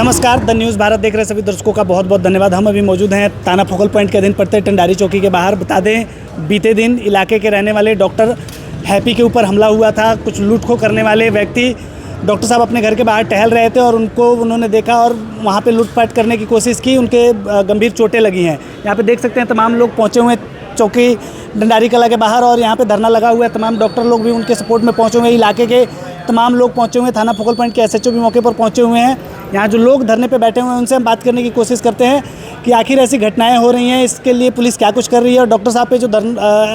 नमस्कार, the news Bharat देख रहे सभी दर्शकों का बहुत बहुत धन्यवाद। हम अभी मौजूद हैं थाना फोकल पॉइंट के अधीन पड़ते टंडारी चौकी के बाहर। बता दें, बीते दिन इलाके के रहने वाले डॉक्टर हैप्पी के ऊपर हमला हुआ था। कुछ लूट खो करने वाले व्यक्ति डॉक्टर साहब अपने घर के बाहर टहल रहे थे और उन्होंने देखा और वहाँ पे लूटपाट करने की कोशिश की। उनके गंभीर चोटें लगी हैं। यहाँ पे देख सकते हैं तमाम लोग पहुँचे हुए चौकी डंडारी कला के बाहर और यहाँ पे धरना लगा हुआ है। तमाम डॉक्टर लोग भी उनके सपोर्ट में पहुँचे हुए हैं। इलाके के तमाम लोग पहुँचे हुए हैं। थाना फोकल पॉइंट के SHO भी मौके पर पहुँचे हुए हैं। यहाँ जो लोग धरने पे बैठे हुए हैं उनसे हम बात करने की कोशिश करते हैं कि आखिर ऐसी घटनाएं हो रही हैं, इसके लिए पुलिस क्या कुछ कर रही है और डॉक्टर साहब पे जो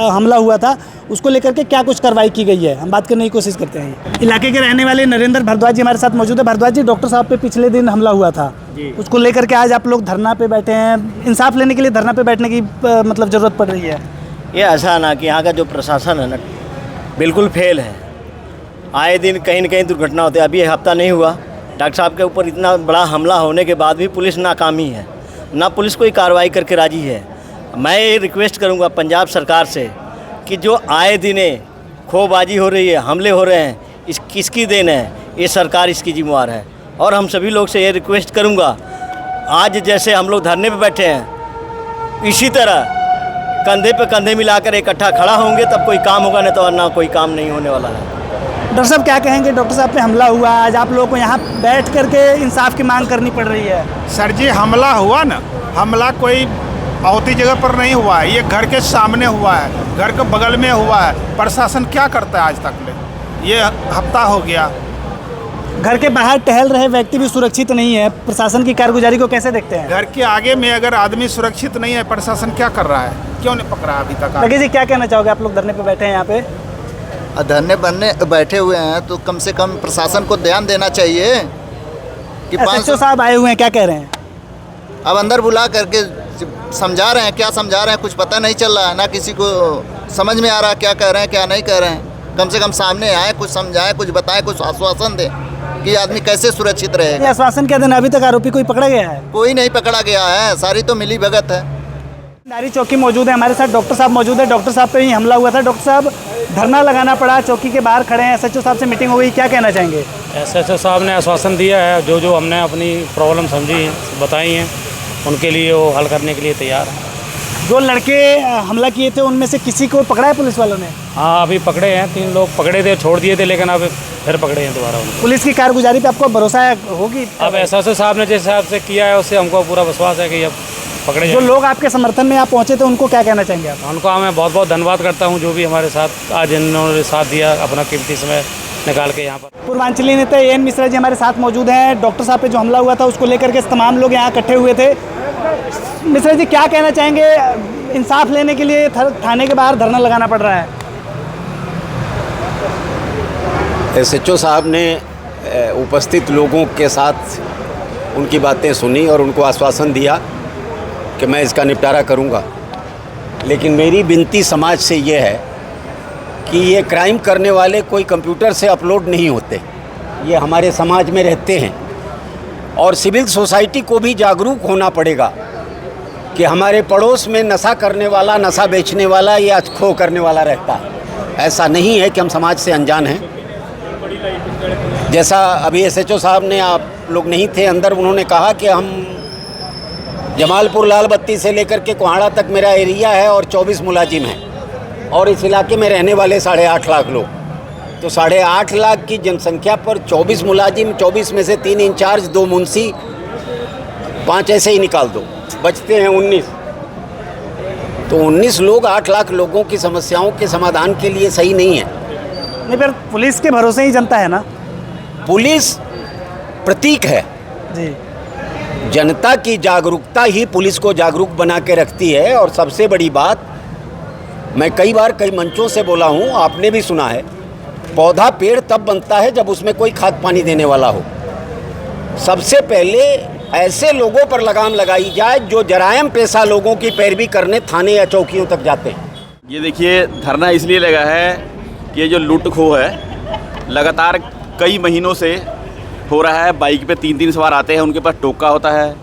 हमला हुआ था उसको लेकर के क्या कुछ कार्रवाई की गई है, हम बात करने की कोशिश करते हैं। इलाके के रहने वाले नरेंद्र भारद्वाज जी हमारे साथ मौजूद है। भारद्वाज जी, डॉक्टर साहब पे पिछले दिन हमला हुआ था, उसको लेकर के आज आप लोग धरना पे बैठे हैं। इंसाफ लेने के लिए धरना पे बैठने की मतलब ज़रूरत पड़ रही है। ये ऐसा ना कि यहाँ का जो प्रशासन है ना बिल्कुल फेल है। आए दिन कहीं न कहीं दुर्घटना होती है। अभी हफ्ता नहीं हुआ, डॉक्टर साहब के ऊपर इतना बड़ा हमला होने के बाद भी पुलिस नाकामी है, ना पुलिस कोई कार्रवाई करके राजी है। मैं ये रिक्वेस्ट करूँगा पंजाब सरकार से कि जो आए दिने खोबाजी हो रही है, हमले हो रहे हैं, इस किसकी देन है? ये सरकार इसकी जिम्मेवार है। और हम सभी लोग से ये रिक्वेस्ट करूँगा, आज जैसे हम लोग धरने पर बैठे हैं, इसी तरह कंधे पे कंधे मिलाकर इकट्ठा खड़ा होंगे तब कोई काम होगा, नहीं तो ना कोई काम नहीं होने वाला है। डॉक्टर साहब क्या कहेंगे? डॉक्टर साहब पे हमला हुआ, आज आप लोगों को यहाँ बैठ करके इंसाफ की मांग करनी पड़ रही है। सर जी, हमला हुआ ना, हमला कोई बहुती जगह पर नहीं हुआ है, ये घर के सामने हुआ है, घर के बगल में हुआ है। प्रशासन क्या करता है आज तक ले? ये हफ्ता हो गया। घर के बाहर टहल रहे व्यक्ति भी सुरक्षित नहीं है, प्रशासन की कारगुजारी को कैसे देखते हैं? घर के आगे में अगर आदमी सुरक्षित नहीं है, प्रशासन क्या कर रहा है? क्यों नहीं पकड़ा अभी तक? लगे जी, क्या कहना चाहोगे? आप लोग धरने पे बैठे हैं यहाँ पे, धरने बनने बैठे हुए हैं, तो कम से कम प्रशासन को ध्यान देना चाहिए कि SHO साहब आए हुए हैं, क्या कह रहे हैं? अब अंदर बुला करके समझा रहे हैं, क्या समझा रहे हैं कुछ पता नहीं चल रहा है, ना किसी को समझ में आ रहा क्या कह रहे हैं क्या नहीं कह रहे हैं। कम से कम सामने आए, कुछ समझाएं, कुछ बताएं, कुछ आश्वासन दें कि आदमी कैसे सुरक्षित रहेगा। ये आश्वासन क्या देना? अभी तक आरोपी कोई पकड़ा गया है? कोई नहीं पकड़ा गया है, सारी तो मिली भगत है। टंडारी चौकी मौजूद है, हमारे साथ डॉक्टर साहब मौजूद है। डॉक्टर साहब पे ही हमला हुआ था, डॉक्टर साहब धरना लगाना पड़ा, चौकी के बाहर खड़े हैं। SHO साहब से मीटिंग हो गई, क्या कहना चाहेंगे? SHO साहब ने आश्वासन दिया है, जो हमने अपनी प्रॉब्लम समझी है, बताई हैं, उनके लिए वो हल करने के लिए तैयार है। जो लड़के हमला किए थे उनमें से किसी को पकड़ा है पुलिस वालों ने? हाँ, अभी पकड़े हैं, 3 लोग पकड़े थे, छोड़ दिए थे, लेकिन अब फिर पकड़े हैं दोबारा उनको। पुलिस की कारगुजारी पे आपको भरोसा होगी? अब SHO साहब ने जिस हिसाब से किया है उससे हमको पूरा विश्वास है कि अब पकड़े। जो लोग आपके समर्थन में आप पहुँचे थे उनको क्या कहना चाहेंगे आप? उनको मैं बहुत बहुत धन्यवाद करता हूँ, जो भी हमारे साथ आज इन्होंने साथ दिया, अपना कीमती समय निकाल के यहाँ पर। पूर्वांचली नेता AN मिश्रा जी हमारे साथ मौजूद हैं। डॉक्टर साहब पे जो हमला हुआ था उसको लेकर के तमाम लोग यहाँ इकट्ठे हुए थे। मिश्रा जी, क्या कहना चाहेंगे? इंसाफ लेने के लिए थाने के बाहर धरना लगाना पड़ रहा है। SHO साहब ने उपस्थित लोगों के साथ उनकी बातें सुनी और उनको आश्वासन दिया कि मैं इसका निपटारा करूंगा। लेकिन मेरी विनती समाज से ये है कि ये क्राइम करने वाले कोई कंप्यूटर से अपलोड नहीं होते, ये हमारे समाज में रहते हैं। और सिविल सोसाइटी को भी जागरूक होना पड़ेगा कि हमारे पड़ोस में नशा करने वाला, नशा बेचने वाला या खो करने वाला रहता है। ऐसा नहीं है कि हम समाज से अनजान हैं। जैसा अभी SHO साहब ने, आप लोग नहीं थे अंदर, उन्होंने कहा कि हम जमालपुर लाल बत्ती से लेकर के कोहाड़ा तक मेरा एरिया है और 24 मुलाजिम हैं और इस इलाके में रहने वाले 8.5 लाख लोग। तो 8.5 लाख की जनसंख्या पर 24 मुलाजिम, 24 में से 3 इंचार्ज, 2 मुंशी, 5 ऐसे ही निकाल दो, बचते हैं 19। तो 19 लोग 8 लाख लोगों की समस्याओं के समाधान के लिए सही नहीं है। नहीं, पर पुलिस के भरोसे ही जनता है ना। पुलिस प्रतीक है जी। जनता की जागरूकता ही पुलिस को जागरूक बना के रखती है। और सबसे बड़ी बात, मैं कई बार कई मंचों से बोला हूँ, आपने भी सुना है, पौधा पेड़ तब बनता है जब उसमें कोई खाद पानी देने वाला हो। सबसे पहले ऐसे लोगों पर लगाम लगाई जाए जो जरायम पेशा लोगों की पैरवी करने थाने या चौकियों तक जाते हैं। ये देखिए, धरना इसलिए लगा है कि ये जो लूट खो है लगातार कई महीनों से हो रहा है। बाइक पे 3-3 सवार आते हैं, उनके पास टोका होता है,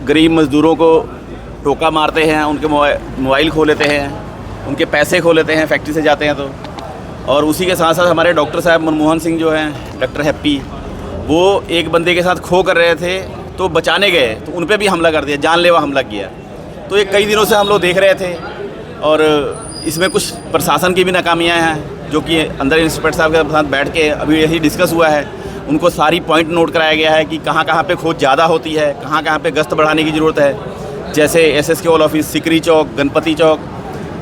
गरीब मज़दूरों को टोका मारते हैं, उनके मोबाइल खो लेते हैं, उनके पैसे खो लेते हैं फैक्ट्री से जाते हैं तो। और उसी के साथ साथ हमारे डॉक्टर साहब मनमोहन सिंह जो हैं, डॉक्टर हैप्पी, वो एक बंदे के साथ खो कर रहे थे, तो बचाने गए तो उन पे भी हमला कर दिया, जानलेवा हमला किया। तो ये कई दिनों से हम लोग देख रहे थे और इसमें कुछ प्रशासन की भी नाकामियाँ हैं, जो कि अंदर इंस्पेक्टर साहब के साथ बैठ के अभी यही डिस्कस हुआ है। उनको सारी पॉइंट नोट कराया गया है कि कहाँ कहाँ पे खोज ज़्यादा होती है, कहाँ कहाँ पे गश्त बढ़ाने की ज़रूरत है। जैसे एसएसके ऑल ऑफिस, सिकरी चौक, गणपति चौक,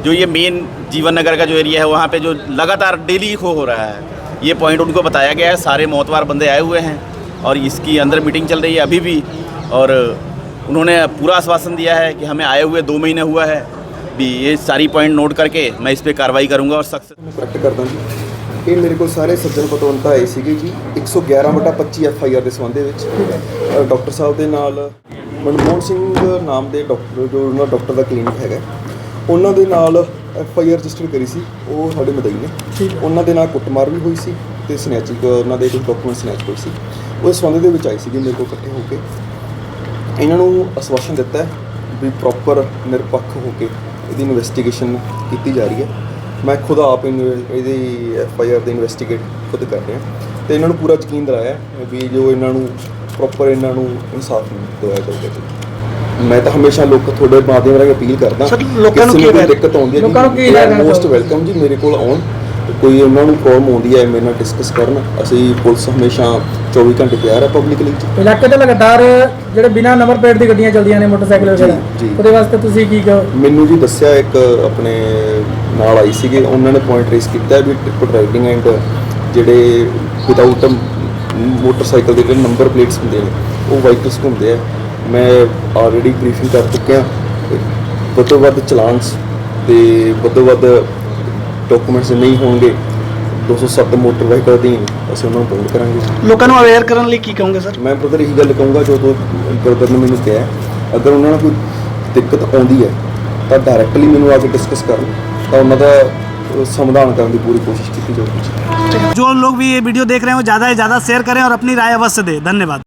जो ये मेन जीवन नगर का जो एरिया है, वहाँ पे जो लगातार डेली खो हो रहा है, ये पॉइंट उनको बताया गया है। सारे मोतवार बंदे आए हुए हैं और इसकी अंदर मीटिंग चल रही है अभी भी, और उन्होंने पूरा आश्वासन दिया है कि हमें आए हुए 2 महीने हुआ है भी, ये सारी पॉइंट नोट करके मैं इस पर कार्रवाई करूँगा और सख्त ਕਰੈਕਟ ਕਰਦਾ ਜੀ। ਇਹ ਮੇਰੇ ਕੋਲ ਸਾਰੇ ਸੱਜਣ ਪਤਵੰਤਾ ਆਏ ਸੀਗੇ ਜੀ 111/25 FIR ਦੇ ਸੰਬੰਧ ਦੇ ਵਿੱਚ ਡਾਕਟਰ ਸਾਹਿਬ ਦੇ ਨਾਲ ਮਨਮੋਹਨ ਸਿੰਘ ਨਾਮ ਦੇ ਡਾਕਟਰ, ਜੋ ਉਹਨਾਂ ਡਾਕਟਰ ਦਾ ਕਲੀਨਿਕ ਹੈਗਾ, ਉਹਨਾਂ ਦੇ ਨਾਲ FIR ਰਜਿਸਟਰ ਕਰੀ ਸੀ। ਉਹ ਸਾਡੇ ਮਦਈ ਨੇ, ਉਹਨਾਂ ਦੇ ਨਾਲ ਕੁੱਟਮਾਰ ਵੀ ਹੋਈ ਸੀ ਤੇ ਸਨੈਚਿੰਗ, ਉਹਨਾਂ ਦੇ ਕੁਝ ਡਾਕੂਮੈਂਟ ਸਨੈਚ ਹੋਏ ਸੀ। ਉਹ ਸੰਬੰਧ ਦੇ ਵਿੱਚ ਆਈ ਸੀਗੀ ਮੇਰੇ ਕੋਲ ਇਕੱਠੇ ਹੋ ਕੇ। ਇਹਨਾਂ ਨੂੰ ਆਸ਼ਵਾਸਨ ਦਿੱਤਾ ਵੀ ਪ੍ਰੋਪਰ ਨਿਰਪੱਖ ਹੋ ਕੇ ਇਹਦੀ ਇਨਵੈਸਟੀਗੇਸ਼ਨ ਕੀਤੀ ਜਾ ਰਹੀ ਹੈ। ਮੈਂ ਖੁਦ ਆਪ ਇਹਦੀ FIR ਦੇ ਇਨਵੈਸਟੀਗੇਟ ਖੁਦ ਕਰ ਰਿਹਾ ਤੇ ਇਹਨਾਂ ਨੂੰ ਪੂਰਾ ਯਕੀਨ ਦਿਲਾਇਆ ਵੀ ਜੋ ਇਹਨਾਂ ਨੂੰ ਪ੍ਰੋਪਰ ਇਹਨਾਂ ਨੂੰ ਇਨਸਾਫ ਦਿਵਾਇਆ ਜਾਊਗਾ। ਮੈਂ ਤਾਂ ਹਮੇਸ਼ਾ ਤੁਹਾਡੇ ਮਾਧਿਅਮ ਰਾਹੀਂ ਅਪੀਲ ਕਰਦਾ ਸਰ, ਲੋਕਾਂ ਨੂੰ ਕੀ ਦਿੱਕਤ ਆਉਂਦੀ ਹੈ, ਮੋਸਟ ਵੈਲਕਮ ਜੀ ਮੇਰੇ ਕੋਲ ਆਉਣ। ਕੋਈ ਉਹਨਾਂ ਨੂੰ ਪ੍ਰੋਬਲਮ ਆਉਂਦੀ ਹੈ ਮੇਰੇ ਨਾਲ ਡਿਸਕਸ ਕਰਨ। ਅਸੀਂ ਪੁਲਿਸ ਹਮੇਸ਼ਾ 24 ਘੰਟੇ ਤਿਆਰ ਹੈ ਪਬਲਿਕ ਲਈ। ਇਲਾਕੇ ਤੇ ਲਗਾਤਾਰ ਜਿਹੜੇ ਬਿਨਾਂ ਨੰਬਰ ਪਲੇਟ ਦੀ ਗੱਡੀਆਂ ਚੱਲਦੀਆਂ ਨੇ, ਮੋਟਰਸਾਈਕਲ ਵਗੈਰਾ, ਉਹਦੇ ਵਾਸਤੇ ਤੁਸੀਂ ਕੀ ਕਹੋ? ਮੈਨੂੰ ਜੀ ਦੱਸਿਆ ਇੱਕ ਆਪਣੇ ਨਾਲ ਆਈ ਸੀਗੇ, ਉਹਨਾਂ ਨੇ ਪੁਆਇੰਟ ਰੇਸ ਕੀਤਾ ਵੀ ਟ੍ਰਿਪਲ ਰਾਈਡਿੰਗ ਐਂਡ ਜਿਹੜੇ ਵਿਦਆਊਟ ਮੋਟਰਸਾਈਕਲ ਦੇ ਜਿਹੜੇ ਨੰਬਰ ਪਲੇਟਸ ਹੁੰਦੇ ਨੇ ਉਹ ਵਾਹੀਕਲਸ ਘੁੰਮਦੇ ਆ। ਮੈਂ ਆਲਰੇਡੀ ਬਰੀਫਿੰਗ ਕਰ ਚੁੱਕਿਆ। ਵੱਧ ਤੋਂ ਵੱਧ ਚਲਾਨਸ ਤੇ ਵੱਧ ਤੋਂ ਵੱਧ ਡਾਕੂਮੈਂਟਸ ਨਹੀਂ ਹੋਣਗੇ 207 ਮੋਟਰ ਵਾਹੀਕਲ ਅਧੀਨ ਅਸੀਂ ਉਹਨਾਂ ਨੂੰ ਬੋਲ ਕਰਾਂਗੇ। ਲੋਕਾਂ ਨੂੰ ਅਵੇਅਰ ਕਰਨ ਲਈ ਕੀ ਕਹੋਗੇ ਸਰ? ਮੈਂ ਬ੍ਰਦਰ ਇਹੀ ਗੱਲ ਕਹੂੰਗਾ, ਜੋ ਬ੍ਰਦਰ ਨੇ ਮੈਨੂੰ ਕਿਹਾ, ਅਗਰ ਉਹਨਾਂ ਨੂੰ ਕੋਈ ਦਿੱਕਤ ਆਉਂਦੀ ਹੈ ਤਾਂ ਡਾਇਰੈਕਟਲੀ ਮੈਨੂੰ ਆ ਕੇ ਡਿਸਕਸ ਕਰਨ, ਤਾਂ ਉਹਨਾਂ ਦਾ समाधान करने की पूरी कोशिश की जाएगी। जो लोग भी ये वीडियो देख रहे हो ज़्यादा से ज़्यादा शेयर करें और अपनी राय अवश्य दें। धन्यवाद।